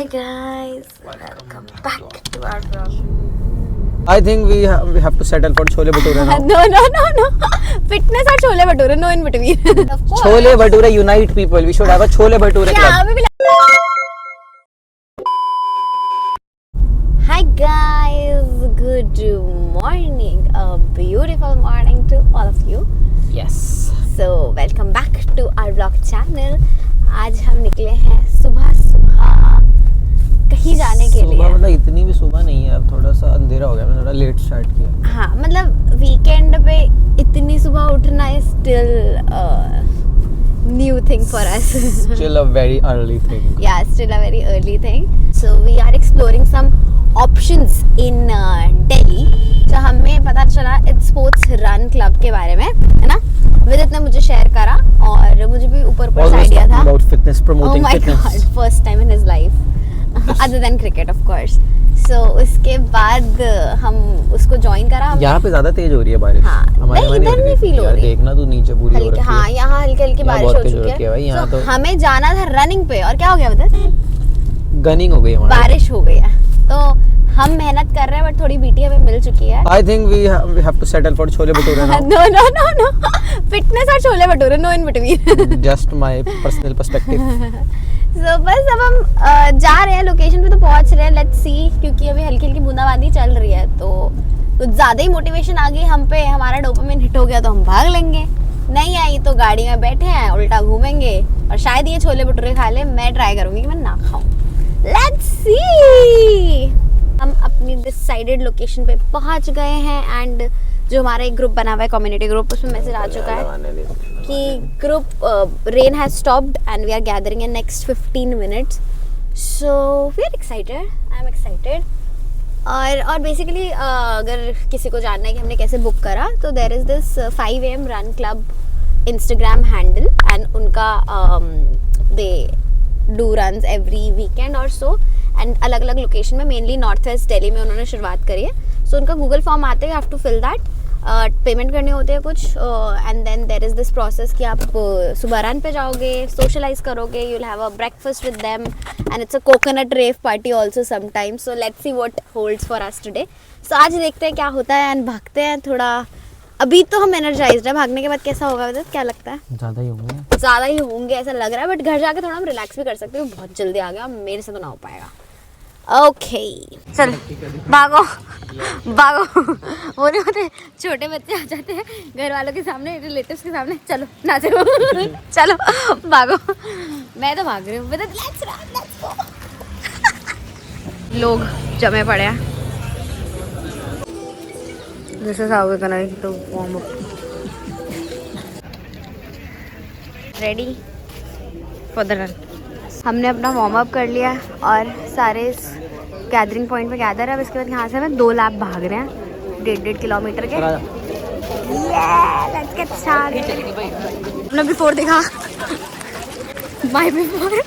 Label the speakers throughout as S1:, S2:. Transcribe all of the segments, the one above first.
S1: Hi guys, welcome back to our vlog.
S2: I think we have to settle for chole bhature now.
S1: No. Fitness or chole bhature, no in between. Of course.
S2: Chole bhature unite people. We should have a chole bhature
S1: Yeah,
S2: club.
S1: we will. Hi guys, good morning. A beautiful morning to all of you.
S2: Yes.
S1: So welcome back to our vlog channel. आज हम निकले हैं सुबह कहीं जाने के लिए।
S2: सुबह मतलब इतनी भी सुबह नहीं है, अब थोड़ा सा अंधेरा हो गया, मैंने थोड़ा लेट स्टार्ट किया।
S1: हाँ मतलब वीकेंड पे इतनी सुबह उठना is still a new thing for us.
S2: Still a very early thing.
S1: Yeah, still a very early thing. So we are exploring some options in Delhi. जो हमें पता चला इट्स स्पोर्ट्स रन क्लब के बारे में, है ना? विदित ने मुझे शेयर करा और मुझे भी ऊपर से आइडिया था।
S2: About fitness, promoting fitness.
S1: Oh my god, first time in his life. Other than cricket, of course. So उसके बाद हम उसको ज्वाइन करा।
S2: यहाँ पे ज्यादा तेज हो रही है बारिश।
S1: हाँ, नहीं इधर नहीं फील हो रही।
S2: देखना तू नीचे पूरी हो रखी है।
S1: हाँ यहाँ हल्की हल्की बारिश हो चुकी है। तो हमें जाना था रनिंग पे और क्या हो गया विदित?
S2: गनिंग हो गई हमारी।
S1: बारिश हो गई है तो हम मेहनत कर रहे हैं बट थोड़ी बीटी हमें मिल चुकी है।
S2: I think we have to settle for chole bhature now.
S1: No. Fitness और chole bhature, no in between.
S2: Just my personal perspective.
S1: So बस अब हम जा रहे हैं लोकेशन पे तो पहुंच रहे हैं। लेट्स सी, क्योंकि अभी हल्की हल्की बूंदाबांदी चल रही है तो कुछ ज्यादा ही मोटिवेशन आ गई हम पे, हमारा डोपामिन हिट हो गया तो हम भाग लेंगे। नहीं आई तो गाड़ी में बैठे हैं उल्टा घूमेंगे और शायद ये छोले भटूरे खा ले। मैं ट्राई करूंगी कि मैं ना खाऊं। Let's see. हम अपनी डिसाइडेड लोकेशन पे पहुंच गए हैं एंड जो हमारा एक ग्रुप बना हुआ है कम्युनिटी ग्रुप, उसमें मैसेज आ चुका है कि group rain has stopped and we are gathering in next 15 minutes. So we are excited, I am excited. और बेसिकली अगर किसी को जानना है कि हमने कैसे बुक करा तो there is this 5 AM run club Instagram handle and उनका they do runs every weekend और सो एंड अलग अलग लोकेशन में, मेनली नॉर्थ वेस्ट दिल्ली में उन्होंने शुरुआत करी है। सो उनका गूगल फॉर्म आते हैं, you have to fill that, payment करने होते हैं कुछ and then there is this process कि आप सुबह रन पे जाओगे, सोशलाइज करोगे, you will have a breakfast with them and it's a coconut rave party also sometimes. So let's see what holds for us today. So आज देखते हैं क्या होता है एंड भागते हैं थोड़ा। अभी तो हम एनर्जाइज्ड है, भागने के बाद कैसा होगा विदित, क्या लगता है? ज़्यादा ही होंगे ऐसा लग रहा है, बट घर जाके थोड़ा हम रिलैक्स भी कर सकते हैं। बहुत जल्दी आ गया, मेरे से तो ना हो पाएगा। ओके चल भागो वो नहीं होते छोटे बच्चे आ जाते हैं घर वालों के सामने, रिलेटिव्स के सामने, चलो नाचो चलो भागो। मैं तो भाग रही हूँ। Let's go. लोग जमे पड़े हैं। This is how we gonna do warm up. Ready for the run. हमने अपना वार्म अप कर लिया और सारे गैदरिंग पॉइंट पे गैदर है। अब इसके बाद यहाँ से हमें 2 लैप भाग रहे हैं 1.5 किलोमीटर के। Let's get started. हमने बिफोर देखा माय बिफोर।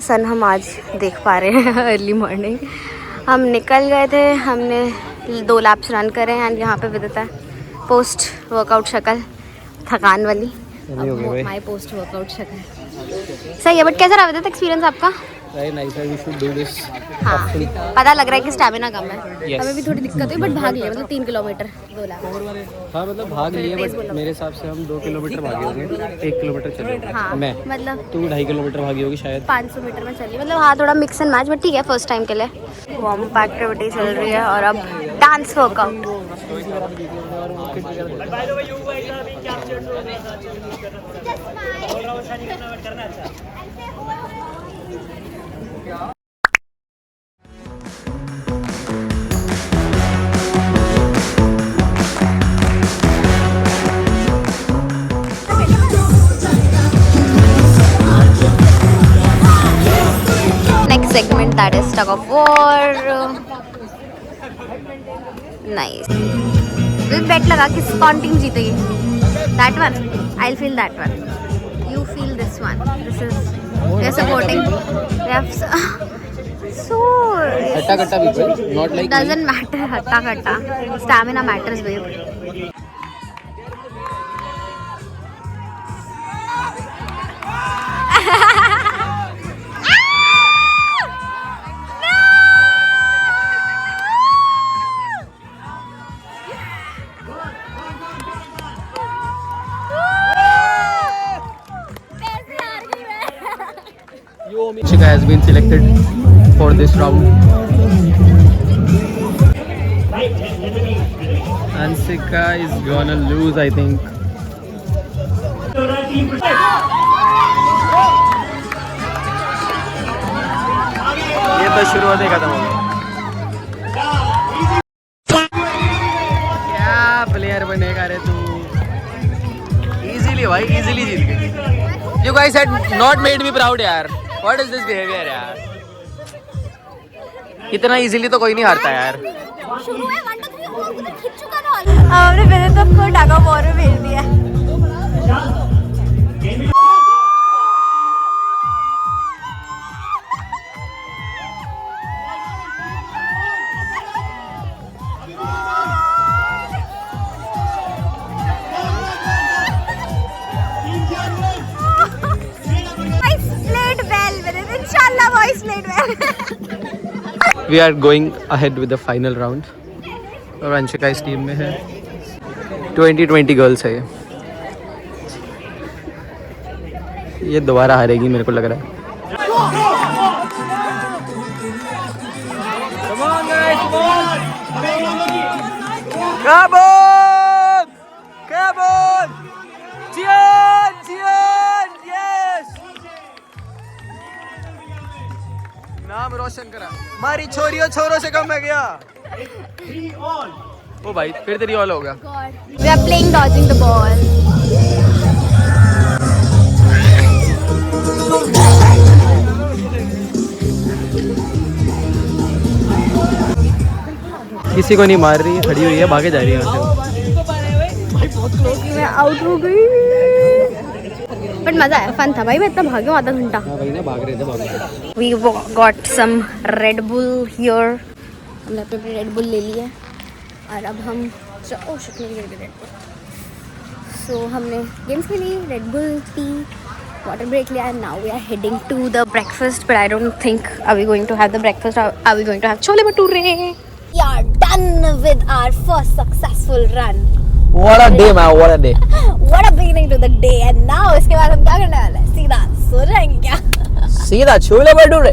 S1: सन हम आज देख पा रहे हैं अर्ली मॉर्निंग। हम निकल गए थे, हमने 2 लैप्स रन करे एंड यहाँ पे विदित है पोस्ट वर्कआउट शक्ल थकान वाली। माय पोस्ट वर्कआउट शक्ल सही है, बट कैसा रहा विदित एक्सपीरियंस आपका?
S2: Very nice, we should do this.
S1: हाँ पता लग रहा है कि स्टैमिना कम है। हमें भी थोड़ी दिक्कत हुई बट भाग लिया, मतलब 3 किलोमीटर 2 लैप।
S2: हाँ मतलब भाग लिए, बट मेरे हिसाब से हम 2 किलोमीटर भागे होंगे, 1 किलोमीटर चले।
S1: हाँ
S2: मैं
S1: मतलब
S2: तू 2.5 किलोमीटर भागी होगी शायद।
S1: 500 मीटर में चली, मतलब हाँ थोड़ा मिक्स एंड मैच, बट ठीक है फर्स्ट टाइम के लिए। वार्म अप एक्टिविटी चल रही है और अब dance workout. Next segment, that is tug of war. Nice. With bet लगा किस कौन टीम जीतेगी? That one. I'll feel that one. You feel this one. This is we are supporting. We have so.
S2: Hatta katta people, not like.
S1: Doesn't matter. Hatta katta. Stamina matters, babe.
S2: Shika has been selected for this round. Ansika is gonna lose, I think. ये तो शुरुआत ही खत्म हो गई। क्या player बनेगा रे तू? इजीली भाई, इजीली जीत गए। You guys had not made me proud यार। What is this behavior यार? इतना इजीली तो कोई नहीं हारता यार।
S1: शुरू है 1 2 3 उधर खिंच चुका ना। हमने पहले तो को टागा फॉर में भेज दिया।
S2: We are going ahead with the final round. और अंशिका इस टीम में है। 20-20 गर्ल्स है ये दोबारा हारेगी मेरे को लग रहा है। Come on! Come on! Jian! Jian! Yes! नाम रोशन करा। मारी छोरियों छोरों से कम है गया। ओ भाई फिर 3 ऑल हो गया।
S1: We are playing dodging the ball.
S2: किसी को नहीं मार रही, खड़ी हुई है, भागे जा रही है यहाँ से।
S1: मैं आउट हो गई। बट मजा आया, फन था भाई। मैं इतना भागी हूँ आधा घंटा।
S2: हाँ भाई ना, भाग रहे थे।
S1: We got some Red Bull here. हमने अपने Red Bull ले लिया और अब हम ओह शिट मेरी गिर गई Red Bull। So हमने गेम्स खेली, Red Bull tea, water break लिया and now we are heading to the breakfast. But I don't think are we going to have the breakfast? Are we going to have chole bhature? We are done with our first successful run.
S2: What a day man, what a day.
S1: What a beginning to the day. And now इसके बाद हम क्या करने वाले हैं? सीधा सो जाएंगे क्या?
S2: सीधा छोले भटूरे।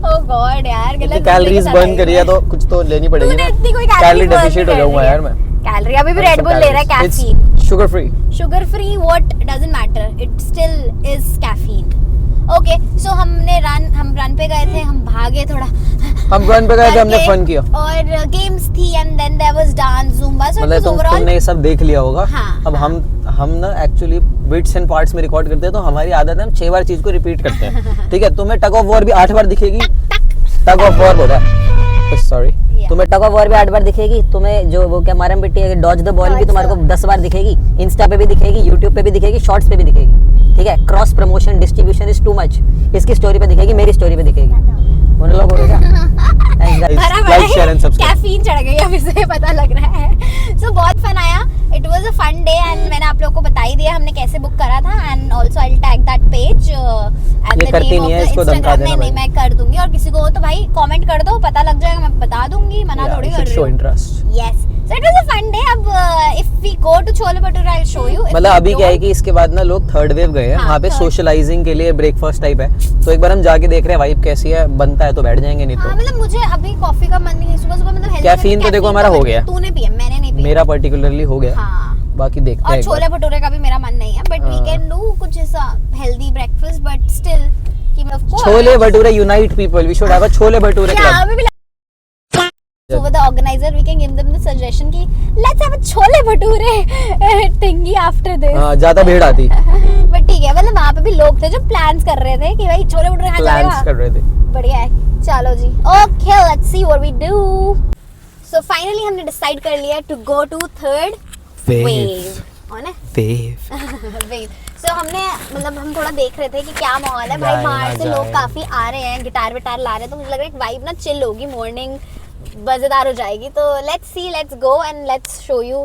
S1: Oh God यार,
S2: कैलोरीज बर्न करी है तो कुछ तो लेनी पड़ेगी।
S1: तूने इतनी कोई
S2: कैलोरी डेफिशिएंट हो जाऊंगा यार मैं।
S1: कैलोरी अभी भी रेड बुल ले रहा है, caffeine.
S2: Sugar free.
S1: Sugar free what doesn't matter, it still is caffeine. Okay so हम रन पे गए थे, हम भागे थोड़ा।
S2: हम रन पे गए थे, हमने फन किया
S1: और गेम्स थी and then there was dance Zumba. So
S2: मतलब तुमने ये सब देख लिया होगा।
S1: हाँ,
S2: अब हम ना एक्चुअली बिट्स एंड पार्ट्स में रिकॉर्ड करते हैं तो हमारी आदत है हम 6 बार चीज को रिपीट करते हैं। ठीक है, तुम्हें टग ऑफ वॉर भी 8 बार दिखेगी। टग ऑफ वॉर बोला, सॉरी।
S3: तुम्हें टग ऑफ वॉर भी 8 बार दिखेगी। तुम्हें जो वो क्या मारम पिट्टी है, डॉज द बॉल भी तुम्हारे को 10 बार दिखेगी। इंस्टा पे भी दिखेगी, यूट्यूब पे भी दिखेगी, शॉर्ट्स पे भी दिखेगी। ठीक है, cross promotion distribution is too much. इसकी स्टोरी पे दिखेगी, मेरी स्टोरी पे दिखेगी। मोनोलॉग हो गया।
S2: Like share and subscribe.
S1: Caffeine चढ़ गई अब इसे पता लग रहा है। सो बहुत फन आया, it was a fun day and मैंने आप लोगों को बता ही दिया हमने कैसे बुक करा था। And also I will tag that page and the name of the Instagram. नहीं मैं कर दूंगी, और किसी को हो तो भाई कमेंट कर दो, पता लग जाएगा, मैं बता दूंगी, मना थोड़ी कर रही हूं। Yes so it was a fun day. अब if we go to chole bhature I will show you.
S2: मतलब अभी क्या है कि इसके बाद ना लोग थर्ड वेव गए हैं, वहाँ पे सोशलाइजिंग के लिए ब्रेकफास्ट टाइप है, तो एक बार हम जाके देख रहे हैं वाइब कैसी है, बनता है तो बैठ जाएंगे, नहीं तो
S1: मतलब मुझे अभी कॉफी का मन नहीं है सुबह सुबह। मतलब
S2: कैफीन तो देखो हमारा हो गया।
S1: तूने पिया, मैंने नहीं पिया।
S2: मेरा पर्टिकुलरली हो गया। बाकी देखते हैं।
S1: और छोले भटूरे का भी मेरा मन नहीं है, बट वी कैन डू कुछ ऐसा हेल्दी ब्रेकफास्ट बट स्टिल कि मैं
S2: chole bhature unite people, we should have a chole bhature club.
S1: So with the organizer we can give them the suggestion कि let's have a chole bhature thingy after this।
S2: हाँ, ज्यादा भीड़ आती।
S1: But ठीक है, मतलब वहाँ पे भी लोग थे जो प्लान्स कर रहे थे कि भाई छोले भटूरे खाने जाएगा।
S2: प्लान्स कर रहे थे।
S1: बढ़िया है, चलो जी। Okay, let's see what we do। So finally हमने डिसाइड कर लिया to go to third wave। So हमने मतलब हम थोड़ा देख रहे थे कि क्या माहौल है भाई, बाहर से लोग काफी आ रहे हैं, गिटार विटार ला रहे हैं, तो मुझे लग रहा है वाइब ना चिल होगी, मॉर्निंग मजेदार हो जाएगी। तो let's see, let's go and let's show you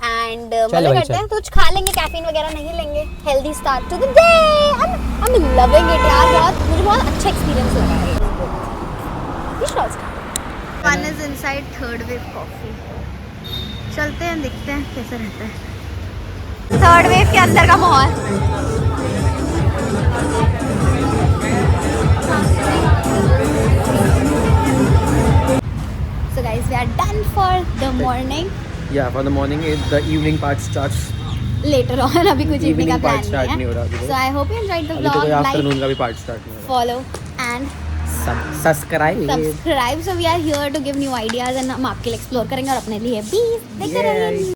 S1: and मजे करते हैं। कुछ खा लेंगे, कैफीन वगैरह नहीं लेंगे। Healthy start to the day. I am loving it यार, मुझे बहुत अच्छा एक्सपीरियंस लगा है। One is inside third wave coffee. चलते हैं, देखते हैं कैसा रहता है थर्ड वेव के अंदर का माहौल। So guys, we are done for the morning.
S2: Yeah, for the morning, the evening part starts.
S1: Later on, अभी कुछ इवनिंग का
S2: Evening part
S1: प्लान
S2: start
S1: नहीं
S2: नहीं हो रहा
S1: है.
S2: अभी तो.
S1: So I hope you enjoyed the
S2: अभी तो
S1: vlog.
S2: कोई
S1: Like,
S2: आफ्टरनून का भी पार्ट स्टार्ट नहीं हो
S1: follow and
S2: रहा. Subscribe.
S1: subscribe. So we are here to give new ideas and हम आपके लिए explore करेंगे और अपने लिए भी देखते रहिए.